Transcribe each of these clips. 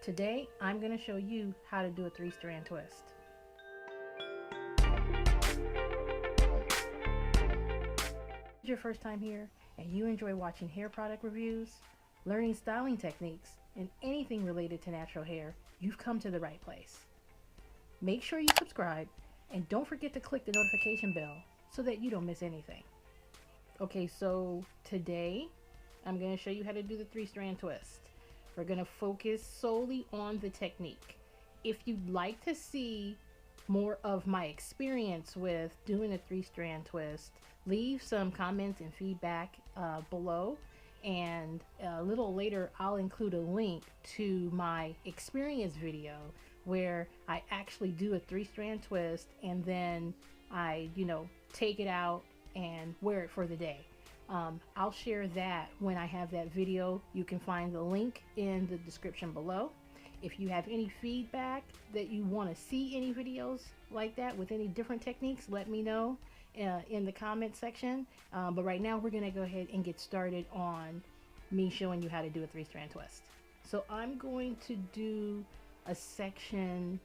Today, I'm going to show you how to do a 3-strand twist. If it's your first time here and you enjoy watching hair product reviews, learning styling techniques, and anything related to natural hair, you've come to the right place. Make sure you subscribe and don't forget to click the notification bell so that you don't miss anything. Okay, so today I'm going to show you how to do the 3-strand twist. We're going to focus solely on the technique. If you'd like to see more of my experience with doing a 3-strand twist, leave some comments and feedback below, and a little later I'll include a link to my experience video where I actually do a 3-strand twist and then I take it out and wear it for the day. I'll share that when I have that video. You can find the link in the description below. If you have any feedback that you want to see any videos like that with any different techniques, let me know in the comment section. But right now we're going to go ahead and get started on me showing you how to do a 3-strand twist. So I'm going to do a section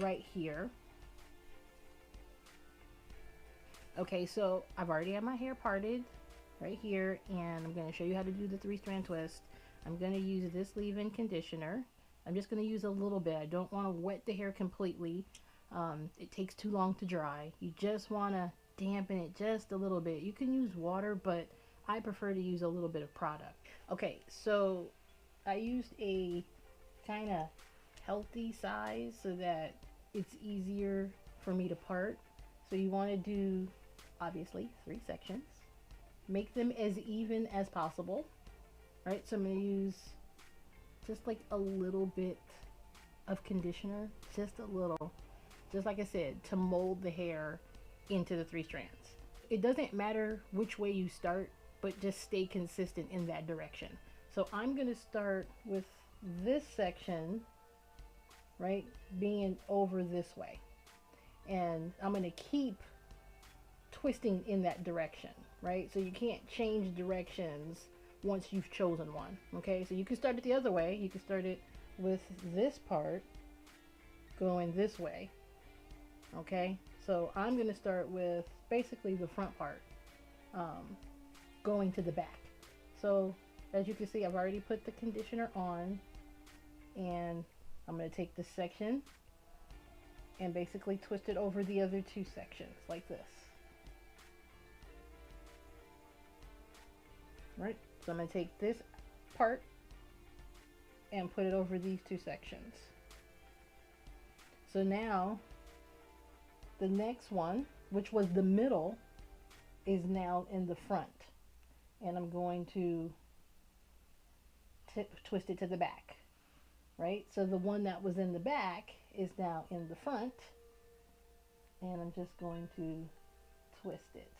right here. Okay, so I've already had my hair parted right here, and I'm going to show you how to do the 3-strand twist. I'm going to use this leave-in conditioner. I'm just going to use a little bit. I don't want to wet the hair completely. It takes too long to dry. You just want to dampen it just a little bit. You can use water, but I prefer to use a little bit of product. Okay, so I used a kind of healthy size so that it's easier for me to part. So you want to do obviously 3 sections. Make them as even as possible. Right, so I'm going to use just like a little bit of conditioner, just a little, just like I said, to mold the hair into the 3 strands. It doesn't matter which way you start, but just stay consistent in that direction. So I'm going to start with this section, right, being over this way. And I'm going to keep twisting in that direction, right? So you can't change directions once you've chosen one. Okay, so you can start it the other way. You can start it with this part going this way. Okay, so I'm going to start with basically the front part going to the back. So as you can see, I've already put the conditioner on, and I'm going to take this section and basically twist it over the other 2 sections like this. Right, so I'm going to take this part and put it over these 2 sections. So now the next one, which was the middle, is now in the front, and I'm going to twist it to the back. Right, so the one that was in the back is now in the front, and I'm just going to twist it.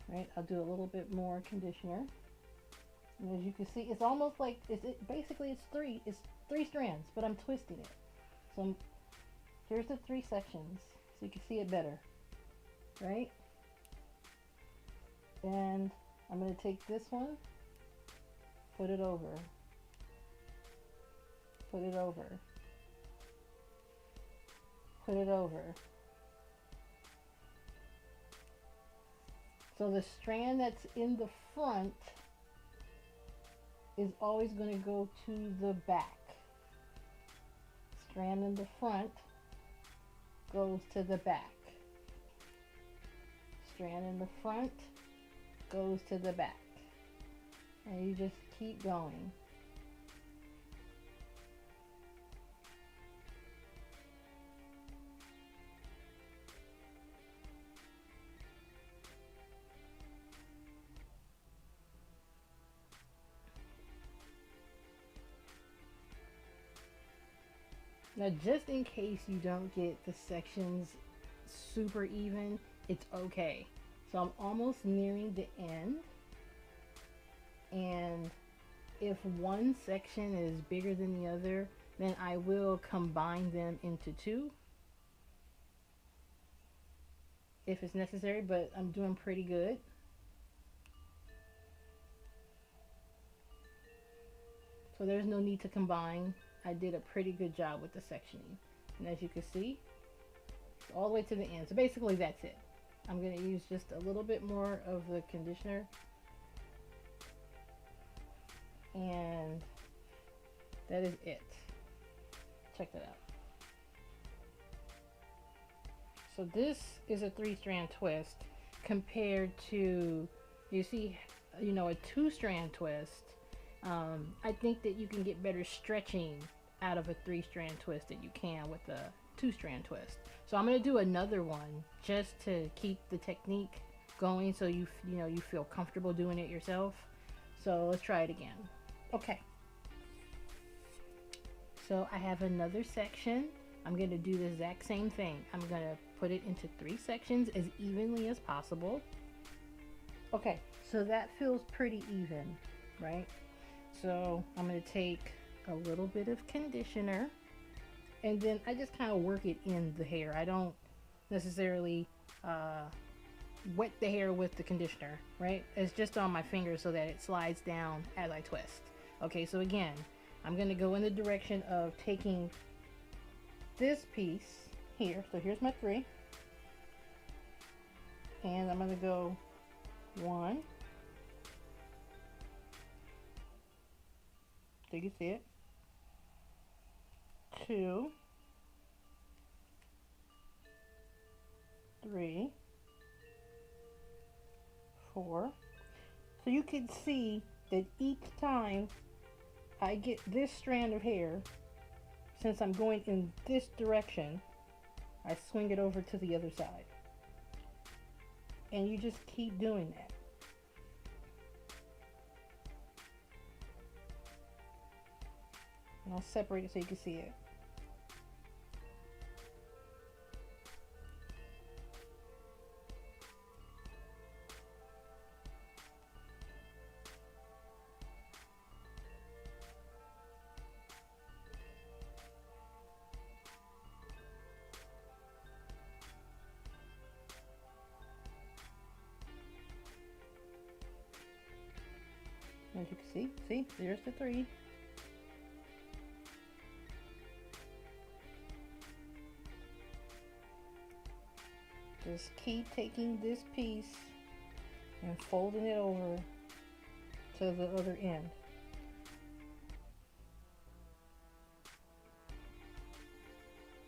Right, I'll do a little bit more conditioner, and as you can see, it's almost like basically it's three strands, but I'm twisting it. So here's the 3 sections, so you can see it better, right? And I'm going to take this one, put it over, put it over, put it over. So the strand that's in the front is always going to go to the back. Strand in the front goes to the back. Strand in the front goes to the back. And you just keep going. Now, just in case you don't get the sections super even, it's okay. So I'm almost nearing the end, and if one section is bigger than the other, then I will combine them into 2 if it's necessary, but I'm doing pretty good. So there's no need to combine. I did a pretty good job with the sectioning. And as you can see, it's all the way to the end. So basically that's it. I'm going to use just a little bit more of the conditioner. And that is it. Check that out. So this is a 3-strand twist compared to, you see, a 2-strand twist. I think that you can get better stretching out of a 3-strand twist than you can with a 2-strand twist. So I'm going to do another one just to keep the technique going, so you feel comfortable doing it yourself. So let's try it again. Okay. So I have another section. I'm going to do the exact same thing. I'm going to put it into 3 sections as evenly as possible. Okay, so that feels pretty even, right? So I'm going to take a little bit of conditioner, and then I just kind of work it in the hair. I don't necessarily wet the hair with the conditioner, right? It's just on my fingers so that it slides down as I twist. Okay, so again, I'm going to go in the direction of taking this piece here. So here's my 3. And I'm going to go 1. So you can see it. 2. 3. 4. So you can see that each time I get this strand of hair, since I'm going in this direction, I swing it over to the other side. And you just keep doing that. And I'll separate it so you can see it. As you can see, there's the 3. Just keep taking this piece and folding it over to the other end.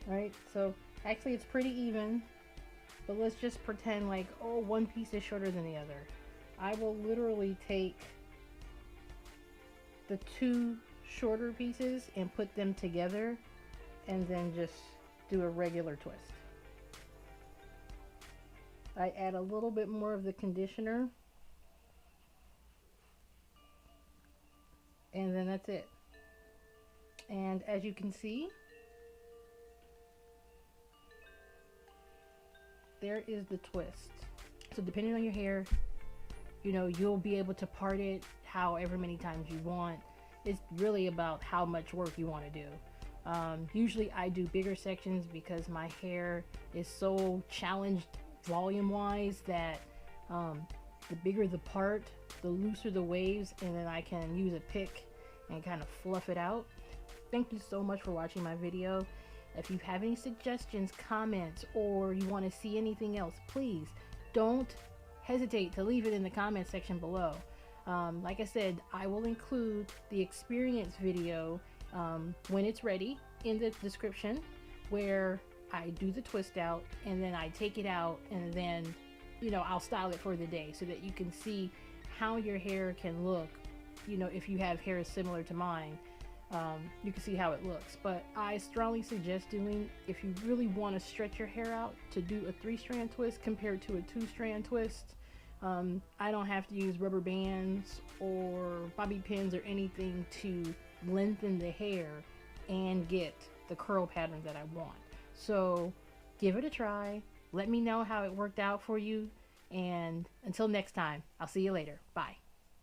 Right, so actually it's pretty even, but let's just pretend like, oh, one piece is shorter than the other. I will literally take the 2 shorter pieces and put them together and then just do a regular twist. I add a little bit more of the conditioner, and then that's it. And as you can see, there is the twist. So depending on your hair, you'll be able to part it however many times you want. It's really about how much work you want to do. Usually I do bigger sections because my hair is so challenged volume wise that the bigger the part, the looser the waves, and then I can use a pick and kind of fluff it out. Thank you so much for watching my video. If you have any suggestions, comments, or you want to see anything else, please don't hesitate to leave it in the comment section below. Like I said, I will include the experience video when it's ready in the description, where I do the twist out and then I take it out, and then I'll style it for the day so that you can see how your hair can look. If you have hair similar to mine, you can see how it looks. But I strongly suggest doing, if you really want to stretch your hair out, to do a 3-strand twist compared to a 2-strand twist. I don't have to use rubber bands or bobby pins or anything to lengthen the hair and get the curl pattern that I want. So give it a try. Let me know how it worked out for you. And until next time, I'll see you later. Bye.